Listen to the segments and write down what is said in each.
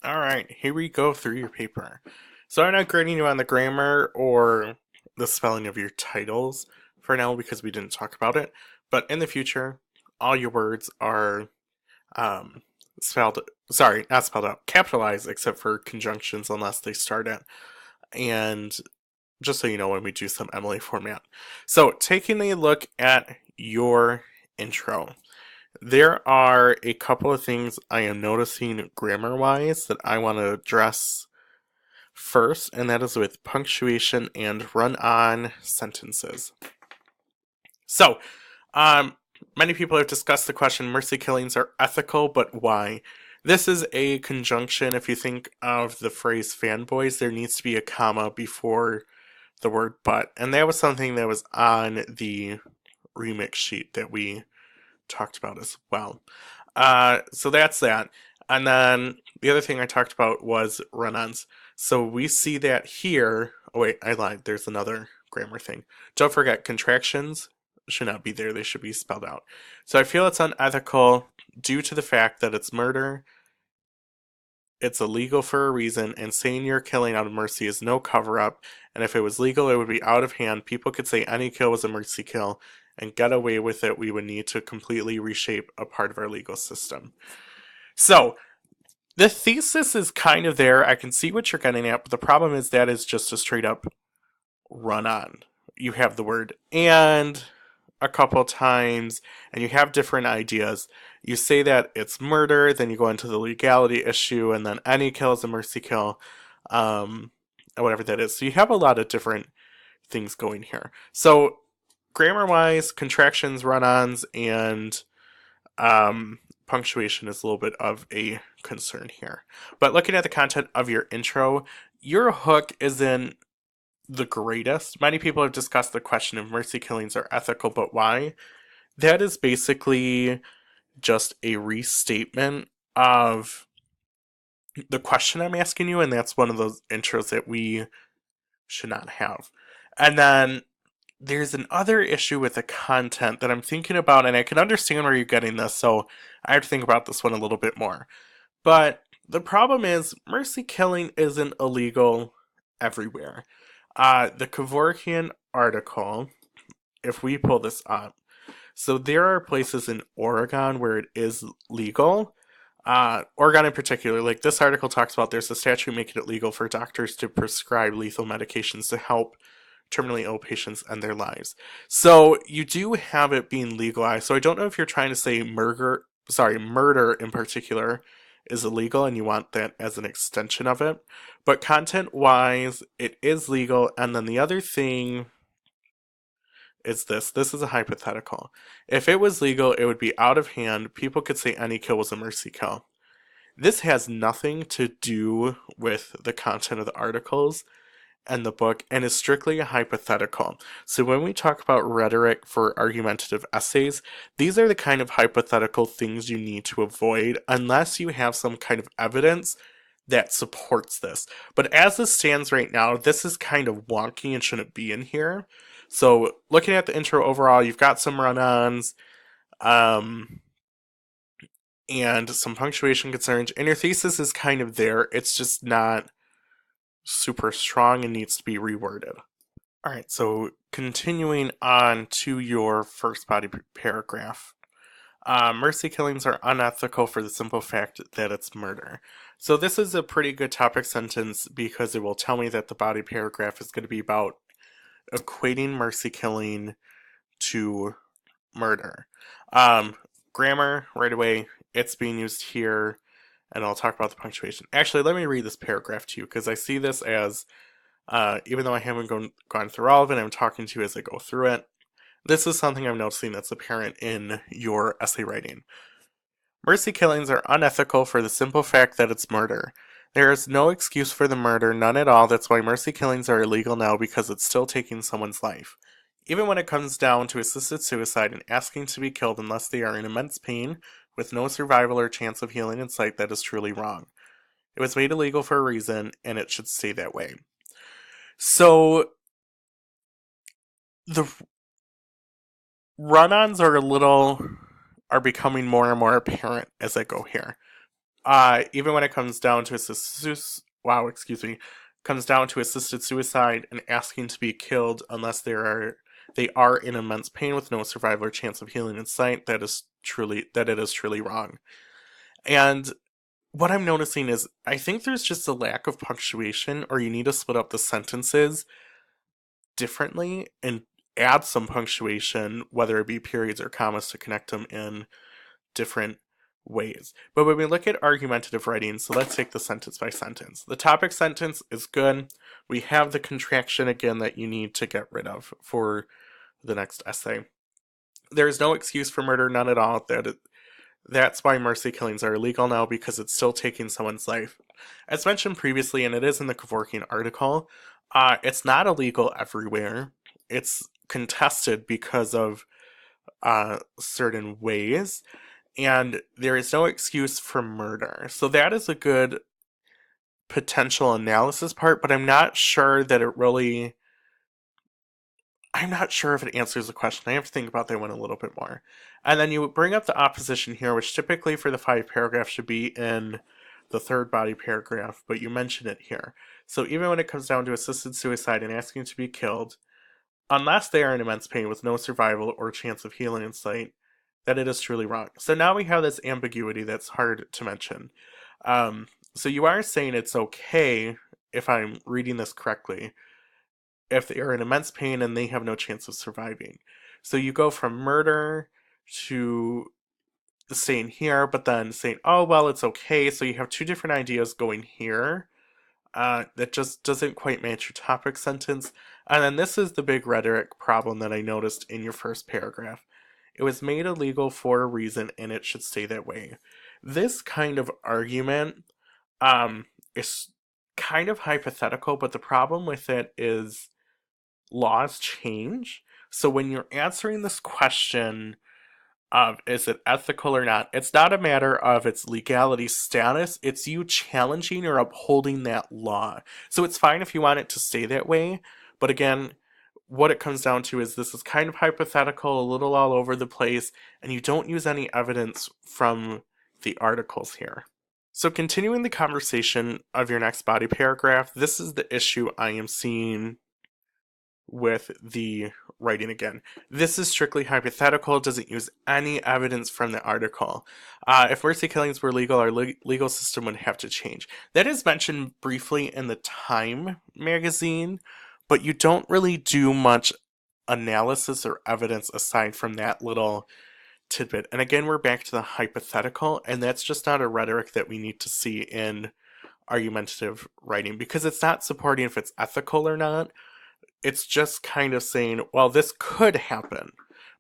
Alright, here we go through your paper. So I'm not grading you on the grammar or the spelling of your titles for now because we didn't talk about it, but in the future, all your words are um, spelled, sorry, not spelled out, capitalized except for conjunctions unless they start at. And just so you know when we do some Emily format. So taking a look at your intro. There are a couple of things I am noticing grammar wise that I want to address first, and that is with punctuation and run on sentences. So, um, many people have discussed the question mercy killings are ethical, but why? This is a conjunction. If you think of the phrase fanboys, there needs to be a comma before the word but, and that was something that was on the remix sheet that we talked about as well. So that's that. And then the other thing I talked about was run-ons. So we see that here. Oh wait, I lied. There's another grammar thing. Don't forget, contractions should not be there. They should be spelled out. So I feel it's unethical due to the fact that it's murder. It's illegal for a reason, and saying you're killing out of mercy is no cover up. And if it was legal, it would be out of hand. People could say any kill was a mercy kill and get away with it. We would need to completely reshape a part of our legal system. So, the thesis is kind of there. I can see what you're getting at, but the problem is that is just a straight up run on. You have the word and a couple times, and you have different ideas. You say that it's murder, then you go into the legality issue, and then any kill is a mercy kill, um, whatever that is. So you have a lot of different things going here. So grammar wise, contractions, run ons, and punctuation is a little bit of a concern here. But looking at the content of your intro, your hook isn't the greatest. Many people have discussed the question of mercy killings are ethical, but why? That is basically just a restatement of the question I'm asking you, and that's one of those intros that we should not have. And then there's another issue with the content that I'm thinking about, and I can understand where you're getting this, so I have to think about this one a little bit more. But the problem is, mercy killing isn't illegal everywhere. The Kevorkian article, if we pull this up, so there are places in Oregon where it is legal. Oregon in particular, like this article talks about, there's a statute making it legal for doctors to prescribe lethal medications to help terminally ill patients end their lives. So you do have it being legalized. So I don't know if you're trying to say murder in particular is illegal and you want that as an extension of it. But content wise, it is legal. And then the other thing is this. This is a hypothetical. If it was legal, it would be out of hand. People could say any kill was a mercy kill. This has nothing to do with the content of the articles and the book and is strictly a hypothetical. So when we talk about rhetoric for argumentative essays, these are the kind of hypothetical things you need to avoid unless you have some kind of evidence that supports this. But as this stands right now, this is kind of wonky and shouldn't be in here. So looking at the intro overall, you've got some run-ons, and some punctuation concerns, and your thesis is kind of there. It's just not super strong and needs to be reworded. All right, so continuing on to your first body paragraph. Mercy killings are unethical for the simple fact that it's murder. So this is a pretty good topic sentence because it will tell me that the body paragraph is going to be about equating mercy killing to murder. Grammar, right away, it's being used here, and I'll talk about the punctuation. Actually, let me read this paragraph to you because I see this as, even though I haven't gone through all of it, I'm talking to you as I go through it. This is something I'm noticing that's apparent in your essay writing. Mercy killings are unethical for the simple fact that it's murder. There is no excuse for the murder, none at all. That's why mercy killings are illegal now because it's still taking someone's life. Even when it comes down to assisted suicide and asking to be killed unless they are in immense pain, with no survival or chance of healing in sight, that is truly wrong. It was made illegal for a reason, and it should stay that way. So, the run-ons are becoming more and more apparent as I go here. even when it comes down to comes down to assisted suicide and asking to be killed unless they are in immense pain with no survival or chance of healing in sight, that it is truly wrong. And what I'm noticing is I think there's just a lack of punctuation, or you need to split up the sentences differently and add some punctuation, whether it be periods or commas, to connect them in different ways. But when we look at argumentative writing, so let's take the sentence by sentence. The topic sentence is good. We have the contraction again that you need to get rid of for the next essay. There is no excuse for murder, none at all. That's why mercy killings are illegal now, because it's still taking someone's life. As mentioned previously, and it is in the Kevorkian article, it's not illegal everywhere. It's contested because of certain ways, and there is no excuse for murder. So that is a good potential analysis part, but I'm not sure if it answers the question. I have to think about that one a little bit more. And then you bring up the opposition here, which typically for the 5 paragraphs should be in the third body paragraph, but you mention it here. So even when it comes down to assisted suicide and asking to be killed, unless they are in immense pain with no survival or chance of healing in sight, that it is truly wrong. So now we have this ambiguity that's hard to mention. So you are saying it's okay, if I'm reading this correctly, if they are in immense pain and they have no chance of surviving. So you go from murder to saying here, but then saying, oh, well, it's okay. So you have two different ideas going here. That just doesn't quite match your topic sentence. And then this is the big rhetoric problem that I noticed in your first paragraph. It was made illegal for a reason, and it should stay that way. This kind of argument is kind of hypothetical, but the problem with it is laws change. So when you're answering this question of is it ethical or not, it's not a matter of its legality status, it's you challenging or upholding that law. So it's fine if you want it to stay that way, but again, what it comes down to is this is kind of hypothetical, a little all over the place, and you don't use any evidence from the articles here. So continuing the conversation of your next body paragraph, this is the issue I am seeing with the writing again. This is strictly hypothetical, doesn't use any evidence from the article. If mercy killings were legal, our legal system would have to change. That is mentioned briefly in the Time magazine, but you don't really do much analysis or evidence aside from that little tidbit. And again, we're back to the hypothetical, and that's just not a rhetoric that we need to see in argumentative writing, because it's not supporting if it's ethical or not. It's just kind of saying, well, this could happen,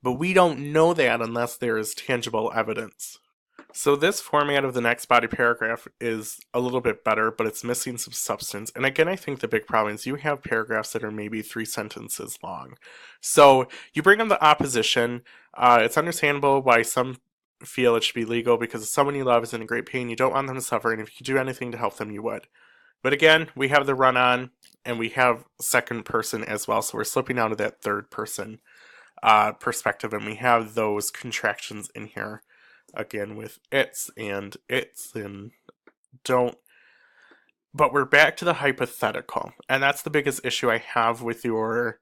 but we don't know that unless there is tangible evidence. So this format of the next body paragraph is a little bit better, but it's missing some substance. And again, I think the big problem is you have paragraphs that are maybe 3 sentences long. So you bring in the opposition. It's understandable why some feel it should be legal, because if someone you love is in great pain, you don't want them to suffer, and if you could do anything to help them, you would. But again, we have the run-on, and we have second person as well, so we're slipping out of that third person perspective, and we have those contractions in here. Again, with it's and don't. But we're back to the hypothetical, and that's the biggest issue I have with your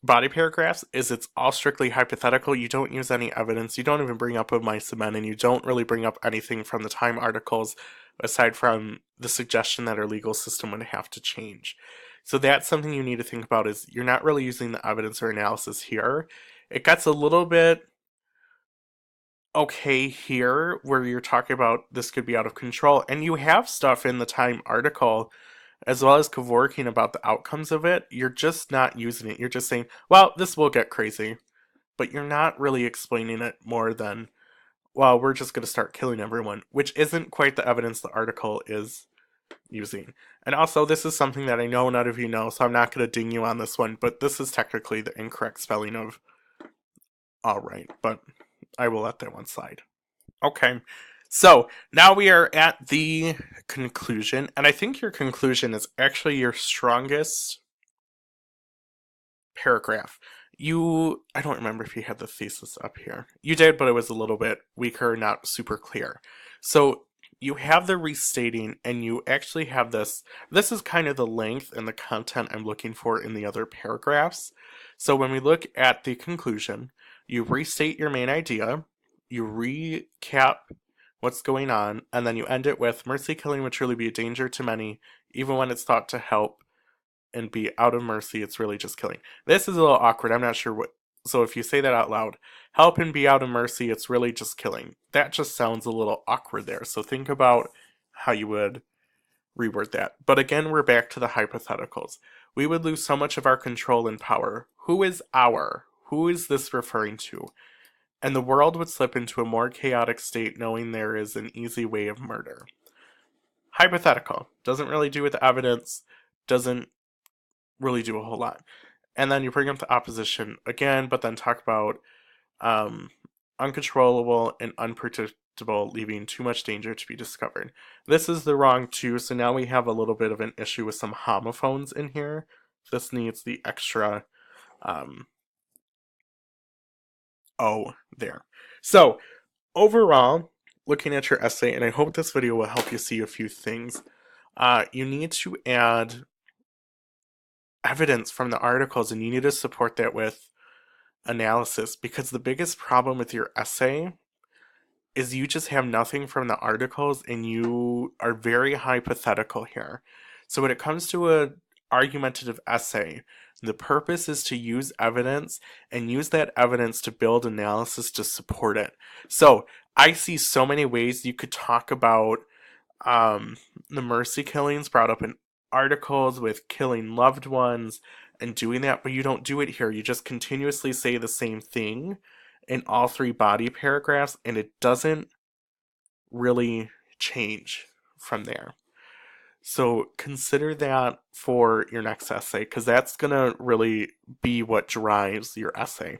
body paragraphs, is it's all strictly hypothetical. You don't use any evidence, you don't even bring up of mice and men, and you don't really bring up anything from the Time articles aside from the suggestion that our legal system would have to change. So that's something you need to think about, is you're not really using the evidence or analysis here. It gets a little bit okay here where you're talking about this could be out of control, and you have stuff in the Time article as well as Kevorkian about the outcomes of it. You're just not using it. You're just saying, well, this will get crazy, but you're not really explaining it more than, well, we're just going to start killing everyone, which isn't quite the evidence the article is using. And also, this is something that I know none of you know, so I'm not going to ding you on this one, but this is technically the incorrect spelling of all right, but I will let that one slide. Okay, so now we are at the conclusion, and I think your conclusion is actually your strongest paragraph. I don't remember if you had the thesis up here. You did, but it was a little bit weaker, not super clear. So you have the restating, and you actually have this. This is kind of the length and the content I'm looking for in the other paragraphs. So when we look at the conclusion, you restate your main idea, you recap what's going on, and then you end it with mercy killing would truly be a danger to many, even when it's thought to help and be out of mercy, it's really just killing. This is a little awkward. I'm not sure what. So if you say that out loud, help and be out of mercy, it's really just killing. That just sounds a little awkward there. So think about how you would reword that. But again, we're back to the hypotheticals. We would lose so much of our control and power. Who is our? Who is this referring to? And the world would slip into a more chaotic state knowing there is an easy way of murder. Hypothetical. Doesn't really do with evidence. Doesn't really do a whole lot. And then you bring up the opposition again, but then talk about uncontrollable and unpredictable, leaving too much danger to be discovered. This is the wrong too, so now we have a little bit of an issue with some homophones in here. This needs the extra O there. So overall, looking at your essay, and I hope this video will help you see a few things, you need to add evidence from the articles, and you need to support that with analysis, because the biggest problem with your essay is you just have nothing from the articles and you are very hypothetical here. So when it comes to a argumentative essay, the purpose is to use evidence and use that evidence to build analysis to support it. So I see so many ways you could talk about the mercy killings brought up in articles with killing loved ones and doing that, but you don't do it here. You just continuously say the same thing in all three body paragraphs, and it doesn't really change from there. So consider that for your next essay, because that's going to really be what drives your essay.